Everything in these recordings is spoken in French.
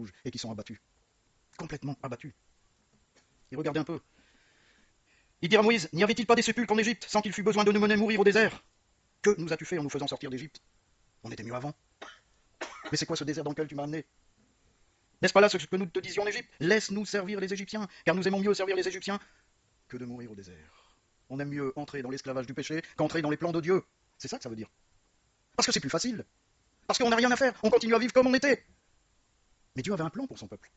rouge et qui sont abattus. Complètement abattus. Et regardez un peu. Il dit à Moïse, n'y avait-il pas des sépulcres en Égypte sans qu'il fût besoin de nous mener mourir au désert? Que nous as-tu fait en nous faisant sortir d'Égypte? On était mieux avant. Mais c'est quoi ce désert dans lequel tu m'as amené? N'est-ce pas là ce que nous te disions en Égypte? Laisse-nous servir les Égyptiens, car nous aimons mieux servir les Égyptiens que de mourir au désert. On aime mieux entrer dans l'esclavage du péché qu'entrer dans les plans de Dieu. C'est ça que ça veut dire. Parce que c'est plus facile. Parce qu'on n'a rien à faire. On continue à vivre comme on était. Mais Dieu avait un plan pour son peuple.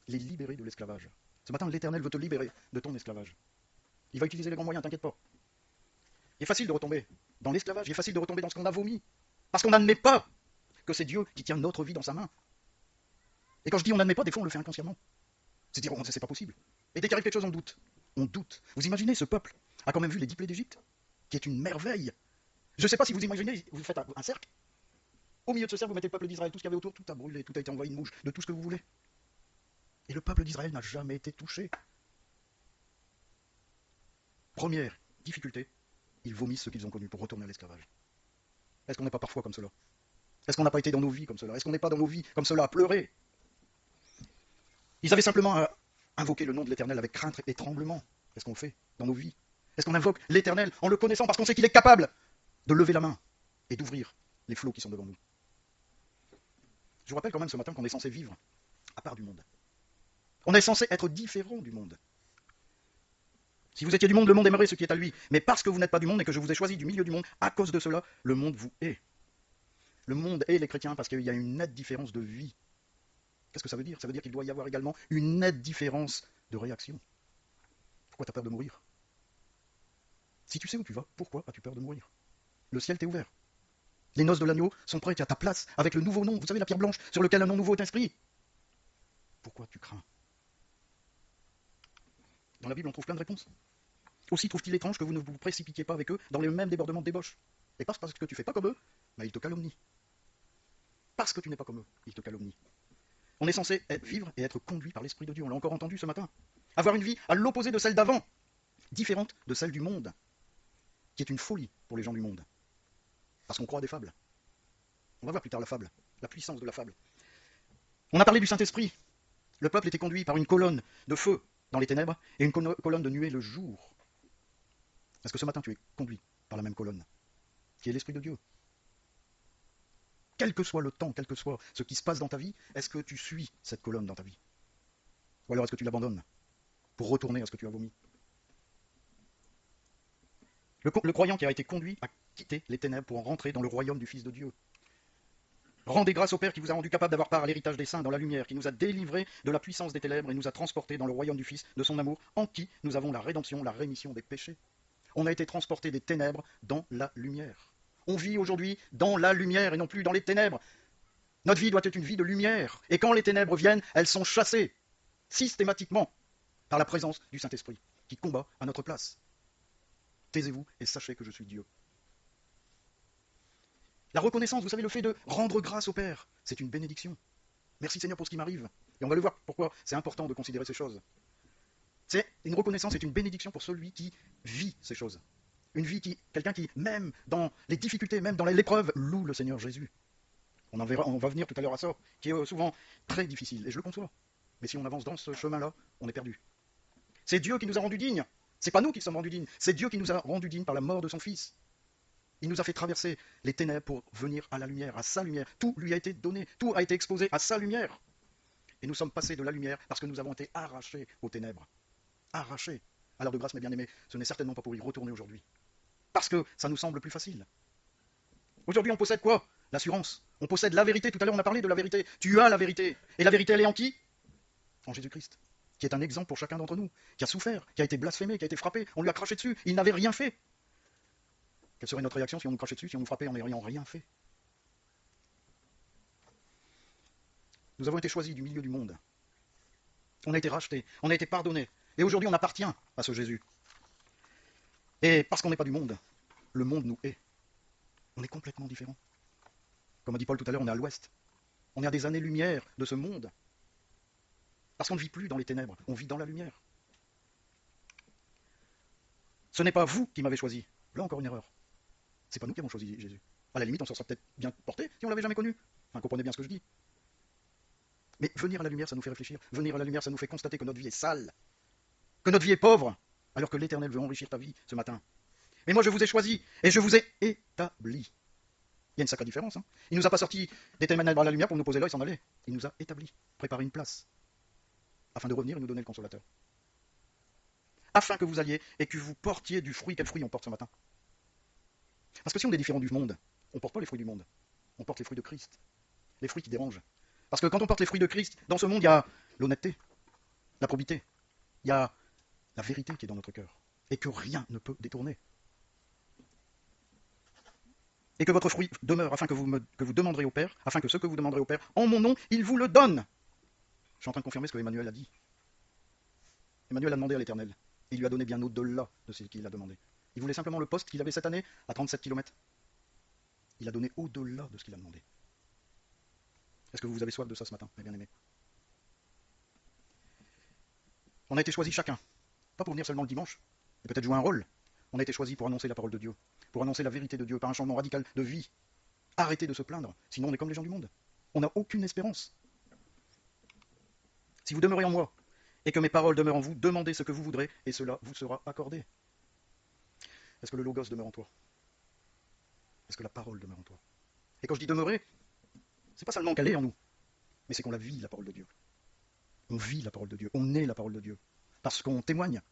Les libérer de l'esclavage. Ce matin, l'Éternel veut te libérer de ton esclavage. Il va utiliser les grands moyens, t'inquiète pas. Il est facile de retomber dans l'esclavage. Il est facile de retomber dans ce qu'on a vomi. Parce qu'on n'admet pas que c'est Dieu qui tient notre vie dans sa main. Et quand je dis on n'admet pas, des fois on le fait inconsciemment. C'est dire, c'est pas possible. Et dès qu'il arrive quelque chose, on doute. On doute. Vous imaginez, ce peuple a quand même vu les 10 plaies d'Égypte, qui est une merveille. Je ne sais pas si vous imaginez, vous faites un cercle. Au milieu de ce cercle, vous mettez le peuple d'Israël, tout ce qu'il y avait autour, tout a brûlé, tout a été envahi de mouches, de tout ce que vous voulez. Et le peuple d'Israël n'a jamais été touché. Première difficulté, ils vomissent ce qu'ils ont connu pour retourner à l'esclavage. Est-ce qu'on n'est pas parfois comme cela? Est-ce qu'on n'a pas été dans nos vies comme cela? Est-ce qu'on n'est pas dans nos vies comme cela à pleurer? Ils avaient simplement invoqué le nom de l'Éternel avec crainte et tremblement. Est-ce qu'on le fait dans nos vies? Est-ce qu'on invoque l'Éternel en le connaissant parce qu'on sait qu'il est capable de lever la main et d'ouvrir les flots qui sont devant nous? Je vous rappelle quand même ce matin qu'on est censé vivre à part du monde. On est censé être différent du monde. Si vous étiez du monde, le monde aimerait ce qui est à lui. Mais parce que vous n'êtes pas du monde et que je vous ai choisi du milieu du monde, à cause de cela, le monde vous hait. Le monde hait les chrétiens parce qu'il y a une nette différence de vie. Qu'est-ce que ça veut dire? Ça veut dire qu'il doit y avoir également une nette différence de réaction. Pourquoi tu as peur de mourir? Si tu sais où tu vas, pourquoi as-tu peur de mourir? Le ciel t'est ouvert. Les noces de l'agneau sont prêtes, tu as ta place avec le nouveau nom. Vous savez, la pierre blanche sur laquelle un nom nouveau est inscrit. Pourquoi tu crains? Dans la Bible, on trouve plein de réponses. Aussi trouve-t-il étrange que vous ne vous précipitiez pas avec eux dans les mêmes débordements de débauche. Et parce que tu ne fais pas comme eux, bah, ils te calomnient. Parce que tu n'es pas comme eux, ils te calomnient. On est censé vivre et être conduit par l'Esprit de Dieu. On l'a encore entendu ce matin. Avoir une vie à l'opposé de celle d'avant, différente de celle du monde, qui est une folie pour les gens du monde. Parce qu'on croit à des fables. On va voir plus tard la fable, la puissance de la fable. On a parlé du Saint-Esprit. Le peuple était conduit par une colonne de feu dans les ténèbres et une colonne de nuée le jour. Est-ce que ce matin tu es conduit par la même colonne, qui est l'Esprit de Dieu? Quel que soit le temps, quel que soit ce qui se passe dans ta vie, est-ce que tu suis cette colonne dans ta vie? Ou alors est-ce que tu l'abandonnes pour retourner à ce que tu as vomi? Le croyant qui a été conduit à quitter les ténèbres pour en rentrer dans le royaume du Fils de Dieu. Rendez grâce au Père qui vous a rendu capable d'avoir part à l'héritage des saints dans la lumière, qui nous a délivrés de la puissance des ténèbres et nous a transportés dans le royaume du Fils de son amour, en qui nous avons la rédemption, la rémission des péchés. On a été transportés des ténèbres dans la lumière. On vit aujourd'hui dans la lumière et non plus dans les ténèbres. Notre vie doit être une vie de lumière. Et quand les ténèbres viennent, elles sont chassées systématiquement par la présence du Saint-Esprit qui combat à notre place. Taisez-vous et sachez que je suis Dieu. La reconnaissance, vous savez, le fait de rendre grâce au Père, c'est une bénédiction. Merci Seigneur pour ce qui m'arrive. Et on va le voir pourquoi c'est important de considérer ces choses. C'est une reconnaissance, c'est une bénédiction pour celui qui vit ces choses. Une vie quelqu'un qui, même dans les difficultés, même dans l'épreuve, loue le Seigneur Jésus. On va venir tout à l'heure à ça, qui est souvent très difficile, et je le conçois. Mais si on avance dans ce chemin-là, on est perdu. C'est Dieu qui nous a rendus dignes. C'est pas nous qui sommes rendus dignes. C'est Dieu qui nous a rendus dignes par la mort de son Fils. Il nous a fait traverser les ténèbres pour venir à la lumière, à sa lumière. Tout lui a été donné, tout a été exposé à sa lumière. Et nous sommes passés de la lumière parce que nous avons été arrachés aux ténèbres. Arrachés. À l'heure de grâce, mes bien-aimés, ce n'est certainement pas pour y retourner aujourd'hui. Parce que ça nous semble plus facile. Aujourd'hui, on possède quoi? L'assurance. On possède la vérité. Tout à l'heure, on a parlé de la vérité. Tu as la vérité. Et la vérité, elle est en qui? En Jésus-Christ. Qui est un exemple pour chacun d'entre nous. Qui a souffert, qui a été blasphémé, qui a été frappé. On lui a craché dessus. Il n'avait rien fait. Quelle serait notre réaction si on nous crachait dessus, si on nous frappait en n'ayant rien fait? Nous avons été choisis du milieu du monde. On a été rachetés, on a été pardonnés. Et aujourd'hui, on appartient à ce Jésus. Et parce qu'on n'est pas du monde, le monde nous hait. On est complètement différents. Comme a dit Paul tout à l'heure, on est à l'ouest. On est à des années-lumière de ce monde. Parce qu'on ne vit plus dans les ténèbres, on vit dans la lumière. Ce n'est pas vous qui m'avez choisi. Là encore une erreur. C'est pas nous qui avons choisi Jésus. À la limite, on s'en serait peut-être bien porté si on l'avait jamais connu. Enfin, comprenez bien ce que je dis. Mais venir à la lumière, ça nous fait réfléchir. Venir à la lumière, ça nous fait constater que notre vie est sale, que notre vie est pauvre, alors que l'Éternel veut enrichir ta vie ce matin. Mais moi, je vous ai choisi et je vous ai établi. Il y a une sacrée différence. Hein. Il ne nous a pas sortis des ténèbres à la lumière pour nous poser là et s'en aller. Il nous a établis, préparé une place, afin de revenir et nous donner le consolateur. Afin que vous alliez et que vous portiez du fruit. Quel fruit on porte ce matin? Parce que si on est différent du monde, on ne porte pas les fruits du monde. On porte les fruits de Christ. Les fruits qui dérangent. Parce que quand on porte les fruits de Christ, dans ce monde, il y a l'honnêteté, la probité. Il y a la vérité qui est dans notre cœur. Et que rien ne peut détourner. Et que votre fruit demeure, afin que vous demanderez au Père, afin que ce que vous demanderez au Père, en mon nom, il vous le donne. Je suis en train de confirmer ce que Emmanuel a dit. Emmanuel a demandé à l'Éternel. Il lui a donné bien au-delà de ce qu'il a demandé. Il voulait simplement le poste qu'il avait cette année à 37 km. Il a donné au-delà de ce qu'il a demandé. Est-ce que vous avez soif de ça ce matin, mes bien-aimés? On a été choisis chacun, pas pour venir seulement le dimanche, et peut-être jouer un rôle. On a été choisis pour annoncer la parole de Dieu, pour annoncer la vérité de Dieu, par un changement radical de vie. Arrêtez de se plaindre, sinon on est comme les gens du monde. On n'a aucune espérance. Si vous demeurez en moi, et que mes paroles demeurent en vous, demandez ce que vous voudrez, et cela vous sera accordé. Est-ce que le Logos demeure en toi? Est-ce que la parole demeure en toi? Et quand je dis demeurer, c'est pas seulement qu'elle est en nous, mais c'est qu'on la vit, la parole de Dieu. On vit la parole de Dieu, on est la parole de Dieu, parce qu'on témoigne.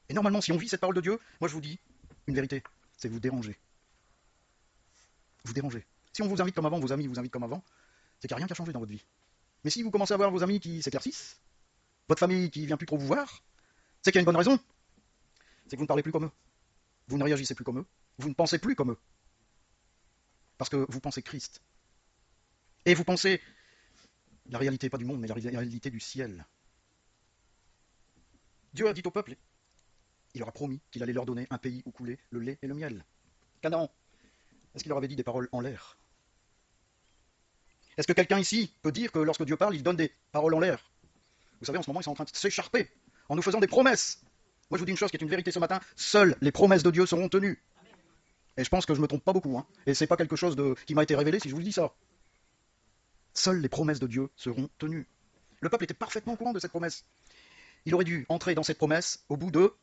Et normalement, si on vit cette parole de Dieu, moi je vous dis une vérité, c'est vous déranger. Vous dérangez. Si on vous invite comme avant, vos amis vous invitent comme avant, c'est qu'il n'y a rien qui a changé dans votre vie. Mais si vous commencez à voir vos amis qui s'éclaircissent, votre famille qui ne vient plus trop vous voir, c'est qu'il y a une bonne raison. C'est que vous ne parlez plus comme eux. Vous ne réagissez plus comme eux. Vous ne pensez plus comme eux. Parce que vous pensez Christ. Et vous pensez la réalité, pas du monde, mais la réalité du ciel. Dieu a dit au peuple, il leur a promis qu'il allait leur donner un pays où coulait le lait et le miel. Canaan, est-ce qu'il leur avait dit des paroles en l'air? Est-ce que quelqu'un ici peut dire que lorsque Dieu parle, il donne des paroles en l'air? Vous savez, en ce moment, ils sont en train de s'écharper en nous faisant des promesses. Moi, je vous dis une chose qui est une vérité ce matin, seules les promesses de Dieu seront tenues. Et je pense que je ne me trompe pas beaucoup. Hein. Et c'est pas quelque chose qui m'a été révélé si je vous dis ça. Seules les promesses de Dieu seront tenues. Le peuple était parfaitement au courant de cette promesse. Il aurait dû entrer dans cette promesse au bout de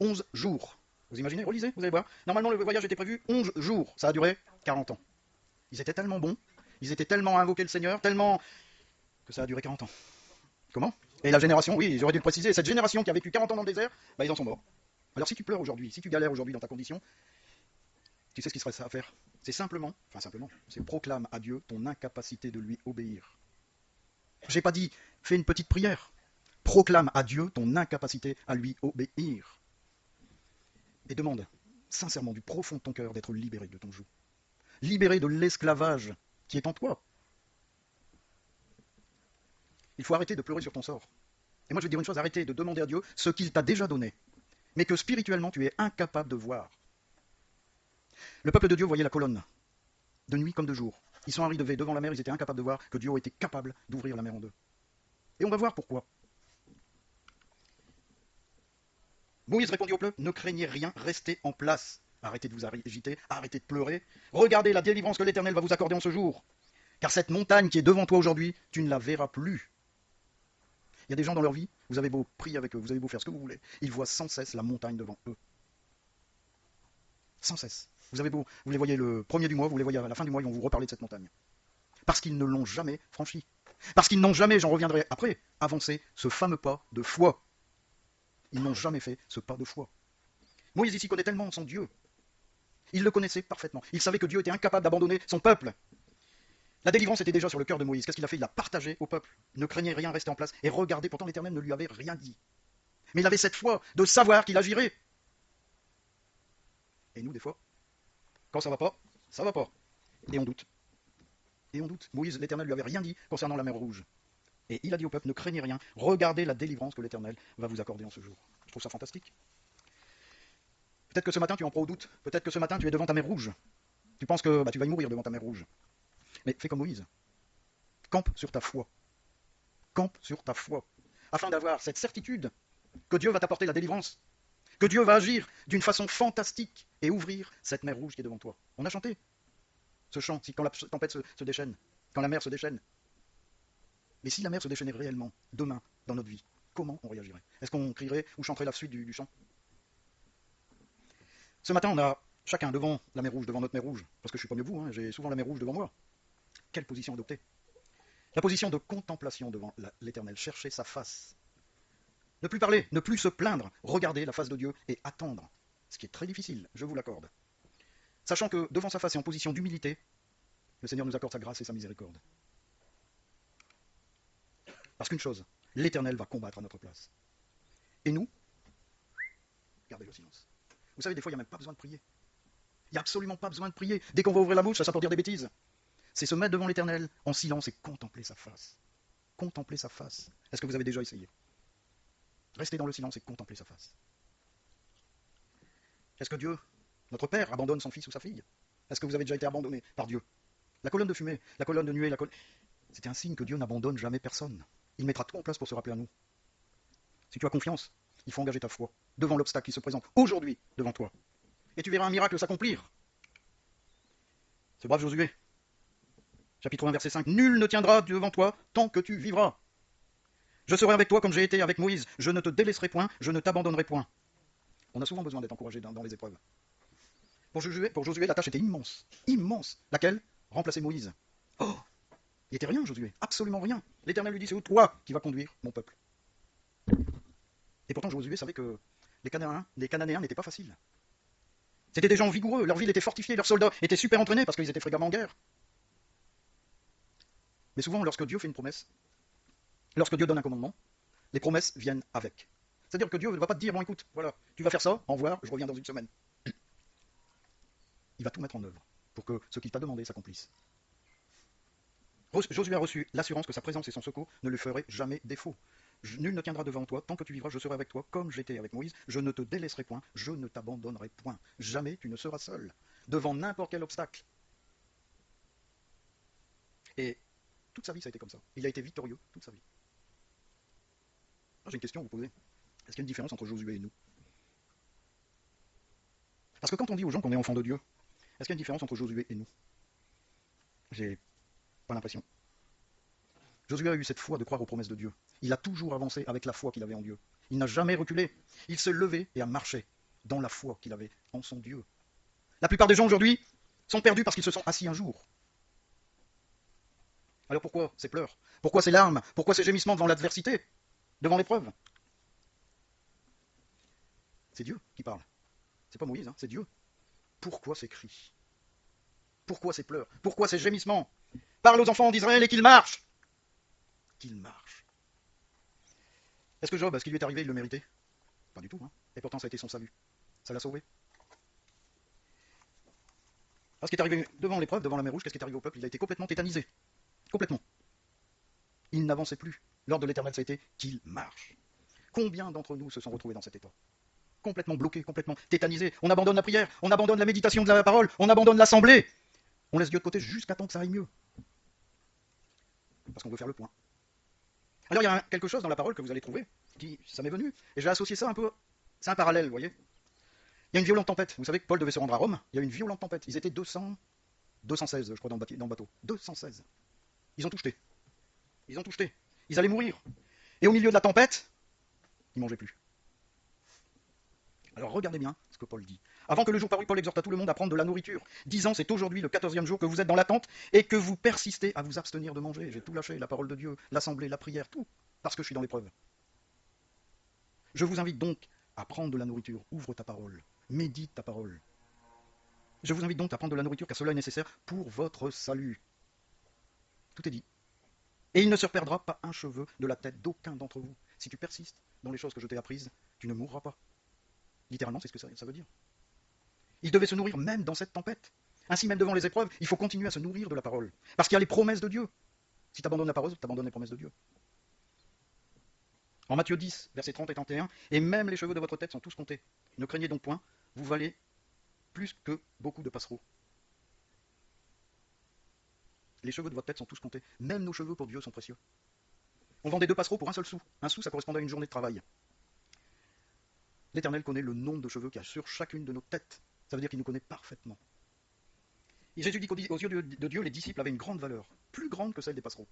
11 jours. Vous imaginez? Relisez, vous allez voir. Normalement, le voyage était prévu 11 jours. Ça a duré 40 ans. Ils étaient tellement bons, ils étaient tellement à invoquer le Seigneur, tellement que ça a duré 40 ans. Comment? Et la génération, oui, j'aurais dû le préciser, cette génération qui a vécu 40 ans dans le désert, bah, ils en sont morts. Alors si tu pleures aujourd'hui, si tu galères aujourd'hui dans ta condition, tu sais ce qu'il serait ça à faire? C'est simplement, c'est proclame à Dieu ton incapacité de lui obéir. J'ai pas dit, fais une petite prière. Proclame à Dieu ton incapacité à lui obéir. Et demande, sincèrement, du profond de ton cœur, d'être libéré de ton joug. Libéré de l'esclavage qui est en toi. Il faut arrêter de pleurer sur ton sort. Et moi je vais te dire une chose, arrêtez de demander à Dieu ce qu'il t'a déjà donné, mais que spirituellement tu es incapable de voir. Le peuple de Dieu voyait la colonne, de nuit comme de jour. Ils sont arrivés devant la mer, ils étaient incapables de voir que Dieu était capable d'ouvrir la mer en deux. Et on va voir pourquoi. Moïse répondit au peuple, ne craignez rien, restez en place. Arrêtez de vous agiter, arrêtez de pleurer. Regardez la délivrance que l'Éternel va vous accorder en ce jour. Car cette montagne qui est devant toi aujourd'hui, tu ne la verras plus. Il y a des gens dans leur vie, vous avez beau prier avec eux, vous avez beau faire ce que vous voulez, ils voient sans cesse la montagne devant eux. Sans cesse. Vous les voyez le premier du mois, vous les voyez à la fin du mois, ils vont vous reparler de cette montagne. Parce qu'ils ne l'ont jamais franchie. Parce qu'ils n'ont jamais, j'en reviendrai après, avancé ce fameux pas de foi. Ils n'ont jamais fait ce pas de foi. Moïse ici connaît tellement son Dieu. Il le connaissait parfaitement. Il savait que Dieu était incapable d'abandonner son peuple. La délivrance était déjà sur le cœur de Moïse. Qu'est-ce qu'il a fait? Il l'a partagé au peuple. Ne craignez rien, restez en place. Et regardez, pourtant l'Éternel ne lui avait rien dit. Mais il avait cette foi de savoir qu'il agirait. Et nous, des fois, quand ça va pas, ça va pas. Et on doute. Et on doute. Moïse, l'Éternel lui avait rien dit concernant la mer Rouge. Et il a dit au peuple, ne craignez rien, regardez la délivrance que l'Éternel va vous accorder en ce jour. Je trouve ça fantastique. Peut-être que ce matin, tu en prends au doute. Peut-être que ce matin, tu es devant ta mer Rouge. Tu penses que tu vas y mourir devant ta mer Rouge. Mais fais comme Moïse. Campe sur ta foi. Campe sur ta foi. Afin d'avoir cette certitude que Dieu va t'apporter la délivrance. Que Dieu va agir d'une façon fantastique et ouvrir cette mer Rouge qui est devant toi. On a chanté ce chant, quand la tempête se déchaîne, quand la mer se déchaîne. Mais si la mer se déchaînait réellement, demain, dans notre vie, comment on réagirait? Est-ce qu'on crierait ou chanterait la suite du chant? Ce matin, on a chacun devant la mer Rouge, devant notre mer Rouge, parce que je suis pas mieux que vous, hein, j'ai souvent la mer Rouge devant moi. Quelle position adopter? La position de contemplation devant l'Éternel, chercher sa face. Ne plus parler, ne plus se plaindre, regarder la face de Dieu et attendre. Ce qui est très difficile, je vous l'accorde. Sachant que devant sa face et en position d'humilité, le Seigneur nous accorde sa grâce et sa miséricorde. Parce qu'une chose, l'Éternel va combattre à notre place. Et nous, gardez le silence. Vous savez, des fois, il n'y a même pas besoin de prier. Il n'y a absolument pas besoin de prier. Dès qu'on va ouvrir la bouche, ça sent pour dire des bêtises. C'est se mettre devant l'Éternel en silence et contempler sa face. Contempler sa face. Est-ce que vous avez déjà essayé? Restez dans le silence et contempler sa face. Est-ce que Dieu, notre Père, abandonne son fils ou sa fille? Est-ce que vous avez déjà été abandonné par Dieu? La colonne de fumée, la colonne de nuée, c'était un signe que Dieu n'abandonne jamais personne. Il mettra tout en place pour se rappeler à nous. Si tu as confiance, il faut engager ta foi devant l'obstacle qui se présente aujourd'hui devant toi. Et tu verras un miracle s'accomplir. Ce brave Josué, chapitre 1, verset 5. Nul ne tiendra devant toi tant que tu vivras. Je serai avec toi comme j'ai été avec Moïse. Je ne te délaisserai point, je ne t'abandonnerai point. On a souvent besoin d'être encouragé dans les épreuves. Pour Josué, la tâche était immense. Immense. Laquelle? Remplacer Moïse. Oh, il n'était rien, Josué. Absolument rien. L'Éternel lui dit, c'est toi qui vas conduire mon peuple. Et pourtant, Josué savait que les Cananéens n'étaient pas faciles. C'était des gens vigoureux. Leur ville était fortifiée. Leurs soldats étaient super entraînés parce qu'ils étaient fréquemment en guerre. Mais souvent, lorsque Dieu fait une promesse, lorsque Dieu donne un commandement, les promesses viennent avec. C'est-à-dire que Dieu ne va pas te dire, bon écoute, voilà, tu vas faire ça, au revoir, je reviens dans une semaine. Il va tout mettre en œuvre pour que ce qu'il t'a demandé s'accomplisse. Josué a reçu l'assurance que sa présence et son secours ne lui feraient jamais défaut. Nul ne tiendra devant toi, tant que tu vivras, je serai avec toi, comme j'étais avec Moïse, je ne te délaisserai point, je ne t'abandonnerai point. Jamais tu ne seras seul, devant n'importe quel obstacle. Et toute sa vie, ça a été comme ça. Il a été victorieux toute sa vie. J'ai une question à vous poser. Est-ce qu'il y a une différence entre Josué et nous? Parce que quand on dit aux gens qu'on est enfant de Dieu, est-ce qu'il y a une différence entre Josué et nous? J'ai pas l'impression. Josué a eu cette foi de croire aux promesses de Dieu. Il a toujours avancé avec la foi qu'il avait en Dieu. Il n'a jamais reculé. Il s'est levé et a marché dans la foi qu'il avait en son Dieu. La plupart des gens aujourd'hui sont perdus parce qu'ils se sont assis un jour. Alors pourquoi ces pleurs? Pourquoi ces larmes? Pourquoi ces gémissements devant l'adversité? Devant l'épreuve? C'est Dieu qui parle. C'est pas Moïse, hein, c'est Dieu. Pourquoi ces cris? Pourquoi ces pleurs? Pourquoi ces gémissements? Parle aux enfants d'Israël et qu'ils marchent. Qu'il marche. Est-ce que Job, ce qui lui est arrivé, il le méritait? Pas du tout. Hein. Et pourtant, ça a été son salut. Ça l'a sauvé. Alors, ce qui est arrivé devant l'épreuve, devant la mer Rouge, qu'est-ce qui est arrivé au peuple? Il a été complètement tétanisé. Complètement. Il n'avançait plus. L'ordre de l'Éternel, ça a été qu'il marche. Combien d'entre nous se sont retrouvés dans cet état? Complètement bloqués, complètement tétanisés. On abandonne la prière, on abandonne la méditation de la parole, on abandonne l'assemblée. On laisse Dieu de côté jusqu'à temps que ça aille mieux. Parce qu'on veut faire le point. Alors il y a quelque chose dans la parole que vous allez trouver, qui, ça m'est venu, et j'ai associé ça un peu, c'est un parallèle, vous voyez. Il y a une violente tempête, vous savez que Paul devait se rendre à Rome, il y a une violente tempête, ils étaient 216 je crois dans le bateau, 216. Ils ont tout jeté, ils allaient mourir. Et au milieu de la tempête, ils ne mangeaient plus. Alors regardez bien ce que Paul dit. Avant que le jour parût, Paul exhorta tout le monde à prendre de la nourriture, disant c'est aujourd'hui le 14e jour que vous êtes dans l'attente et que vous persistez à vous abstenir de manger. J'ai tout lâché, la parole de Dieu, l'assemblée, la prière, tout, parce que je suis dans l'épreuve. Je vous invite donc à prendre de la nourriture, ouvre ta parole, médite ta parole. Je vous invite donc à prendre de la nourriture car cela est nécessaire pour votre salut. Tout est dit. Et il ne se perdra pas un cheveu de la tête d'aucun d'entre vous. Si tu persistes dans les choses que je t'ai apprises, tu ne mourras pas. Littéralement, c'est ce que ça veut dire. Il devait se nourrir même dans cette tempête. Ainsi, même devant les épreuves, il faut continuer à se nourrir de la parole. Parce qu'il y a les promesses de Dieu. Si tu abandonnes la parole, tu abandonnes les promesses de Dieu. En Matthieu 10, versets 30 et 31, et même les cheveux de votre tête sont tous comptés. Ne craignez donc point, vous valez plus que beaucoup de passereaux. Les cheveux de votre tête sont tous comptés. Même nos cheveux pour Dieu sont précieux. On vendait 2 passereaux pour un seul sou. Un sou, ça correspondait à une journée de travail. L'Éternel connaît le nombre de cheveux qu'il y a sur chacune de nos têtes. Ça veut dire qu'il nous connaît parfaitement. Et Jésus dit qu'aux yeux de Dieu, les disciples avaient une grande valeur, plus grande que celle des passereaux.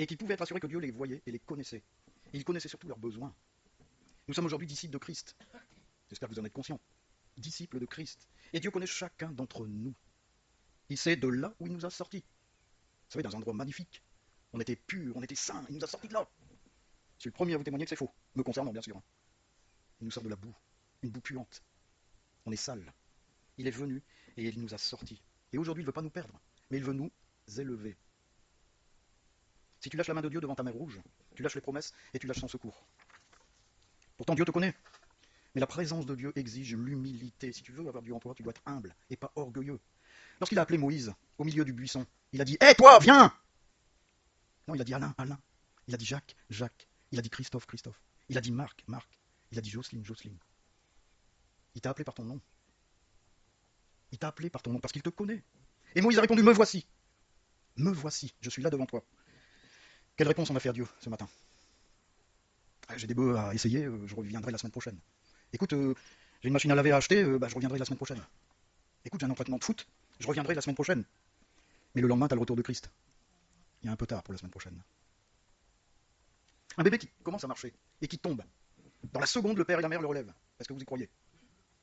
et qu'ils pouvaient être assurés que Dieu les voyait et les connaissait. Et il connaissait surtout leurs besoins. Nous sommes aujourd'hui disciples de Christ. J'espère que vous en êtes conscients. Disciples de Christ. Et Dieu connaît chacun d'entre nous. Il sait de là où il nous a sortis. Vous savez, dans un endroit magnifique. On était purs, on était saints, il nous a sortis de là. Je suis le premier à vous témoigner que c'est faux, me concernant bien sûr. Il nous sort de la boue, une boue puante. On est sale. Il est venu et il nous a sortis. Et aujourd'hui, il ne veut pas nous perdre, mais il veut nous élever. Si tu lâches la main de Dieu devant ta mer rouge, tu lâches les promesses et tu lâches son secours. Pourtant, Dieu te connaît. Mais la présence de Dieu exige l'humilité. Si tu veux avoir Dieu en toi, tu dois être humble et pas orgueilleux. Lorsqu'il a appelé Moïse au milieu du buisson, il a dit « Hé, toi, viens !» Non, il a dit « Alain, Alain !» Il a dit « Jacques, Jacques !» Il a dit « Christophe, Christophe !» Il a dit « Marc, Marc !» Il a dit « Jocelyne, Jocelyne !» Il t'a appelé par ton nom. Il t'a appelé par ton nom parce qu'il te connaît. Et Moïse a répondu « Me voici !» Me voici, je suis là devant toi. Quelle réponse on a fait à Dieu ce matin? J'ai des bœufs à essayer, je reviendrai la semaine prochaine. Écoute, j'ai une machine à laver à acheter, je reviendrai la semaine prochaine. Écoute, j'ai un entraînement de foot, je reviendrai la semaine prochaine. Mais le lendemain, tu as le retour de Christ. Il y a un peu tard pour la semaine prochaine. Un bébé qui commence à marcher et qui tombe. Dans la seconde, le père et la mère le relèvent. Est-ce que vous y croyez?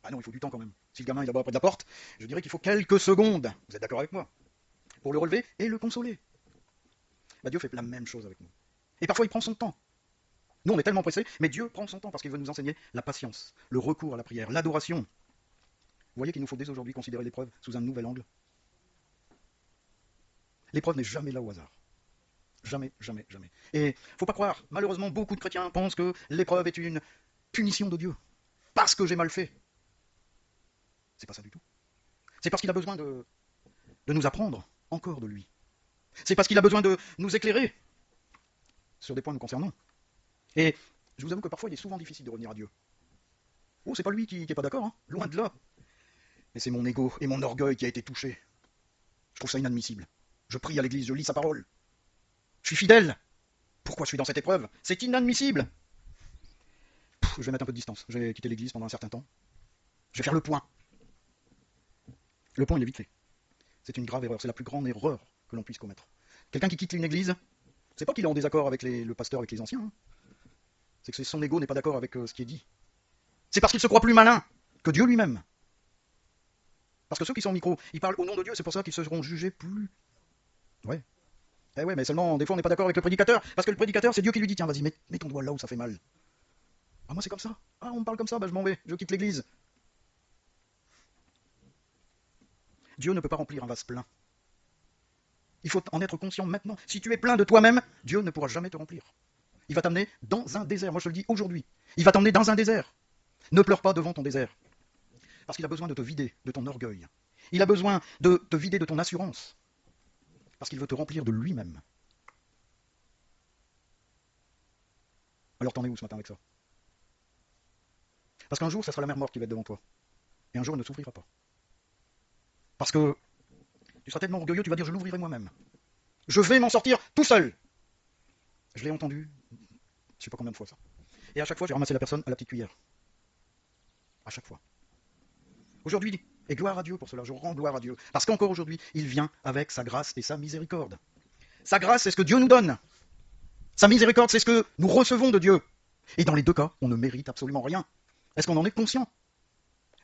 Ah non, il faut du temps quand même. Si le gamin est d'abord près de la porte, je dirais qu'il faut quelques secondes. Vous êtes d'accord avec moi? Pour le relever et le consoler. Bah, Dieu fait la même chose avec nous. Et parfois, il prend son temps. Nous, on est tellement pressés, mais Dieu prend son temps parce qu'il veut nous enseigner la patience, le recours à la prière, l'adoration. Vous voyez qu'il nous faut dès aujourd'hui considérer l'épreuve sous un nouvel angle. L'épreuve n'est jamais là au hasard. Jamais, jamais, jamais. Et faut pas croire, malheureusement, beaucoup de chrétiens pensent que l'épreuve est une punition de Dieu. Parce que j'ai mal fait. C'est pas ça du tout. C'est parce qu'il a besoin de nous apprendre encore de lui. C'est parce qu'il a besoin de nous éclairer sur des points nous concernant. Et je vous avoue que parfois il est souvent difficile de revenir à Dieu. Oh, c'est pas lui qui est pas d'accord, hein, loin de là. Mais c'est mon ego et mon orgueil qui a été touché. Je trouve ça inadmissible. Je prie à l'église, je lis sa parole. Je suis fidèle. Pourquoi je suis dans cette épreuve? C'est inadmissible. Je vais mettre un peu de distance. Je vais quitter l'église pendant un certain temps. Je vais faire le point. Le point, il est vite fait. C'est une grave erreur. C'est la plus grande erreur que l'on puisse commettre. Quelqu'un qui quitte une église, c'est pas qu'il est en désaccord avec le pasteur, avec les anciens. Hein. C'est que son ego n'est pas d'accord avec ce qui est dit. C'est parce qu'il se croit plus malin que Dieu lui-même. Parce que ceux qui sont au micro, ils parlent au nom de Dieu, c'est pour ça qu'ils seront jugés plus. Ouais. Eh ouais, mais seulement, des fois, on n'est pas d'accord avec le prédicateur. Parce que le prédicateur, c'est Dieu qui lui dit, tiens, vas-y, mets ton doigt là où ça fait mal. Ah, moi, c'est comme ça. Ah, on me parle comme ça, je m'en vais, je quitte l'église. Dieu ne peut pas remplir un vase plein. Il faut en être conscient maintenant. Si tu es plein de toi-même, Dieu ne pourra jamais te remplir. Il va t'amener dans un désert. Moi, je te le dis aujourd'hui. Il va t'emmener dans un désert. Ne pleure pas devant ton désert. Parce qu'il a besoin de te vider de ton orgueil. Il a besoin de te vider de ton assurance. Parce qu'il veut te remplir de lui-même. Alors t'en es où ce matin avec ça? Parce qu'un jour, ça sera la mer morte qui va être devant toi. Et un jour, elle ne s'ouvrira pas. Parce que tu seras tellement orgueilleux, tu vas dire, je l'ouvrirai moi-même. Je vais m'en sortir tout seul. Je l'ai entendu, je ne sais pas combien de fois ça. Et à chaque fois, j'ai ramassé la personne à la petite cuillère. À chaque fois. Aujourd'hui, et gloire à Dieu pour cela, je rends gloire à Dieu. Parce qu'encore aujourd'hui, il vient avec sa grâce et sa miséricorde. Sa grâce, c'est ce que Dieu nous donne. Sa miséricorde, c'est ce que nous recevons de Dieu. Et dans les deux cas, on ne mérite absolument rien. Est-ce qu'on en est conscient?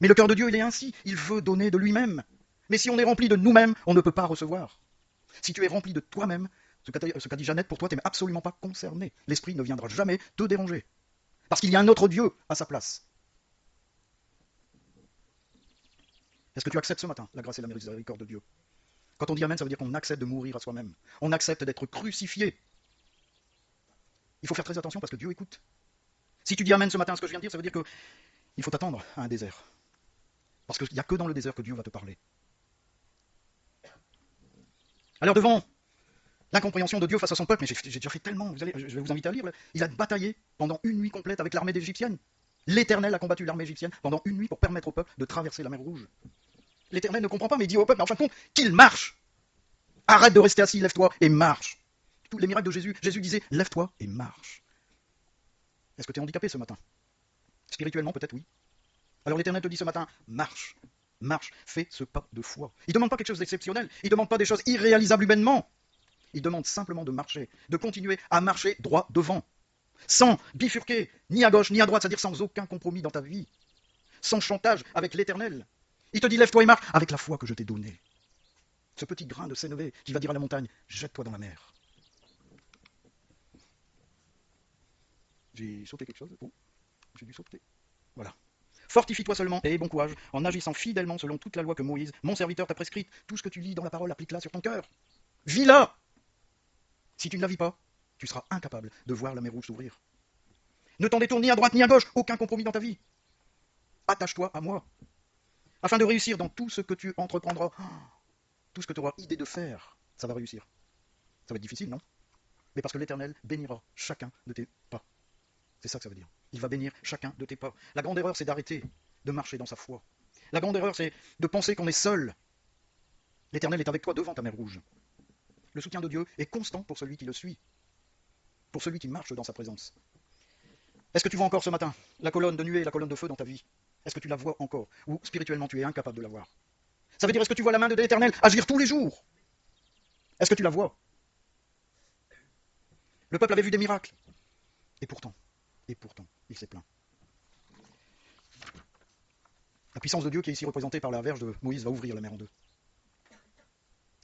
Mais le cœur de Dieu, il est ainsi. Il veut donner de lui-même. Mais si on est rempli de nous-mêmes, on ne peut pas recevoir. Si tu es rempli de toi-même, ce qu'a dit Jeannette, pour toi, tu n'es absolument pas concerné. L'esprit ne viendra jamais te déranger. Parce qu'il y a un autre Dieu à sa place. Est-ce que tu acceptes ce matin la grâce et la miséricorde de Dieu? Quand on dit Amen, ça veut dire qu'on accepte de mourir à soi-même. On accepte d'être crucifié. Il faut faire très attention parce que Dieu écoute. Si tu dis Amen ce matin à ce que je viens de dire, ça veut dire qu'il faut t'attendre à un désert. Parce qu'il n'y a que dans le désert que Dieu va te parler. Alors devant l'incompréhension de Dieu face à son peuple, mais j'ai déjà fait tellement, je vais vous inviter à lire, il a bataillé pendant une nuit complète avec l'armée égyptienne. L'Éternel a combattu l'armée égyptienne pendant une nuit pour permettre au peuple de traverser la mer Rouge. L'Éternel ne comprend pas, mais il dit au peuple, mais en fin de compte, qu'il marche. Arrête de rester assis, lève-toi et marche. Tous les miracles de Jésus, Jésus disait, lève-toi et marche. Est-ce que tu es handicapé ce matin? Spirituellement, peut-être oui. Alors l'Éternel te dit ce matin, marche, marche, fais ce pas de foi. Il ne demande pas quelque chose d'exceptionnel, il ne demande pas des choses irréalisables humainement. Il demande simplement de marcher, de continuer à marcher droit devant, sans bifurquer, ni à gauche ni à droite, c'est-à-dire sans aucun compromis dans ta vie, sans chantage avec l'Éternel. Il te dit, lève-toi et marche avec la foi que je t'ai donnée. Ce petit grain de sénévé qui va dire à la montagne, jette-toi dans la mer. J'ai sauté quelque chose? Oh, j'ai dû sauter. Voilà. Fortifie-toi seulement et aie bon courage en agissant fidèlement selon toute la loi que Moïse, mon serviteur, t'a prescrite. Tout ce que tu lis dans la parole, applique-la sur ton cœur. Vis-la. Si tu ne la vis pas, tu seras incapable de voir la mer rouge s'ouvrir. Ne t'en détourne ni à droite ni à gauche, aucun compromis dans ta vie. Attache-toi à moi, afin de réussir dans tout ce que tu entreprendras. Tout ce que tu auras idée de faire, ça va réussir. Ça va être difficile, non? Mais parce que l'Éternel bénira chacun de tes pas. C'est ça que ça veut dire. Il va bénir chacun de tes pas. La grande erreur, c'est d'arrêter de marcher dans sa foi. La grande erreur, c'est de penser qu'on est seul. L'Éternel est avec toi devant ta mer rouge. Le soutien de Dieu est constant pour celui qui le suit, pour celui qui marche dans sa présence. Est-ce que tu vois encore ce matin la colonne de nuée et la colonne de feu dans ta vie? Est-ce que tu la vois encore? Ou spirituellement tu es incapable de la voir? Ça veut dire, est-ce que tu vois la main de l'Éternel agir tous les jours? Est-ce que tu la vois? Le peuple avait vu des miracles. Et pourtant, il s'est plaint. La puissance de Dieu qui est ici représentée par la verge de Moïse va ouvrir la mer en deux.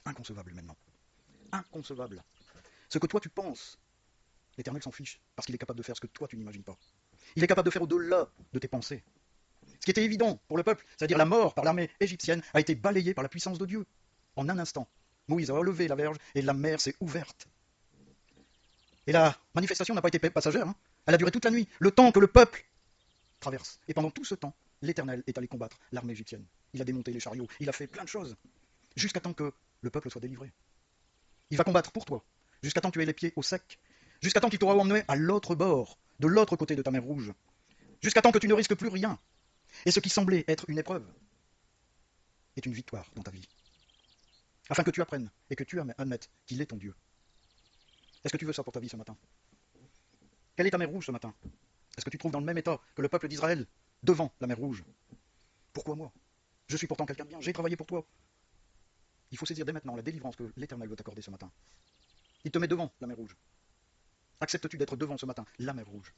Inconcevable maintenant. Inconcevable. Ce que toi tu penses, l'Éternel s'en fiche, parce qu'il est capable de faire ce que toi tu n'imagines pas. Il est capable de faire au-delà de tes pensées. Ce qui était évident pour le peuple, c'est-à-dire la mort par l'armée égyptienne, a été balayée par la puissance de Dieu. En un instant, Moïse a relevé la verge et la mer s'est ouverte. Et la manifestation n'a pas été passagère, hein. Elle a duré toute la nuit, le temps que le peuple traverse. Et pendant tout ce temps, l'Éternel est allé combattre l'armée égyptienne. Il a démonté les chariots, il a fait plein de choses, jusqu'à temps que le peuple soit délivré. Il va combattre pour toi, jusqu'à temps que tu aies les pieds au sec, jusqu'à temps qu'il t'aura emmené à l'autre bord, de l'autre côté de ta mer rouge, jusqu'à temps que tu ne risques plus rien. Et ce qui semblait être une épreuve est une victoire dans ta vie. Afin que tu apprennes et que tu admettes qu'il est ton Dieu. Est-ce que tu veux ça pour ta vie ce matin? Quelle est ta mer rouge ce matin? Est-ce que tu te trouves dans le même état que le peuple d'Israël, devant la mer rouge? Pourquoi moi? Je suis pourtant quelqu'un de bien, j'ai travaillé pour toi. Il faut saisir dès maintenant la délivrance que l'Éternel veut t'accorder ce matin. Il te met devant la mer rouge. Acceptes-tu d'être devant ce matin la mer rouge?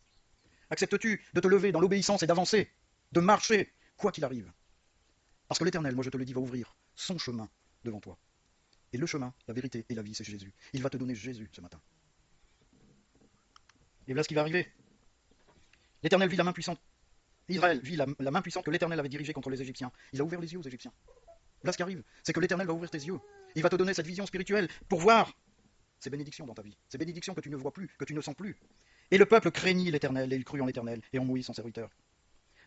Acceptes-tu de te lever dans l'obéissance et d'avancer, de marcher, quoi qu'il arrive? Parce que l'Éternel, moi je te le dis, va ouvrir son chemin devant toi. Et le chemin, la vérité et la vie, c'est Jésus. Il va te donner Jésus ce matin. Et voilà ce qui va arriver. L'Éternel vit la main puissante. Israël vit la main puissante que l'Éternel avait dirigée contre les Égyptiens. Il a ouvert les yeux aux Égyptiens. Là ce qui arrive, c'est que l'Éternel va ouvrir tes yeux. Il va te donner cette vision spirituelle pour voir ces bénédictions dans ta vie. Ces bénédictions que tu ne vois plus, que tu ne sens plus. Et le peuple craignit l'Éternel, et il crut en l'Éternel, et en Moïse son serviteur.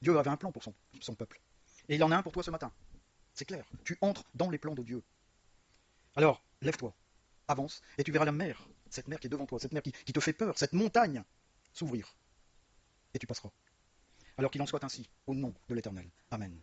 Dieu avait un plan pour son peuple. Et il en a un pour toi ce matin. C'est clair, tu entres dans les plans de Dieu. Alors, lève-toi, avance, et tu verras la mer, cette mer qui est devant toi, cette mer qui te fait peur, cette montagne, s'ouvrir. Et tu passeras. Alors qu'il en soit ainsi, au nom de l'Éternel. Amen.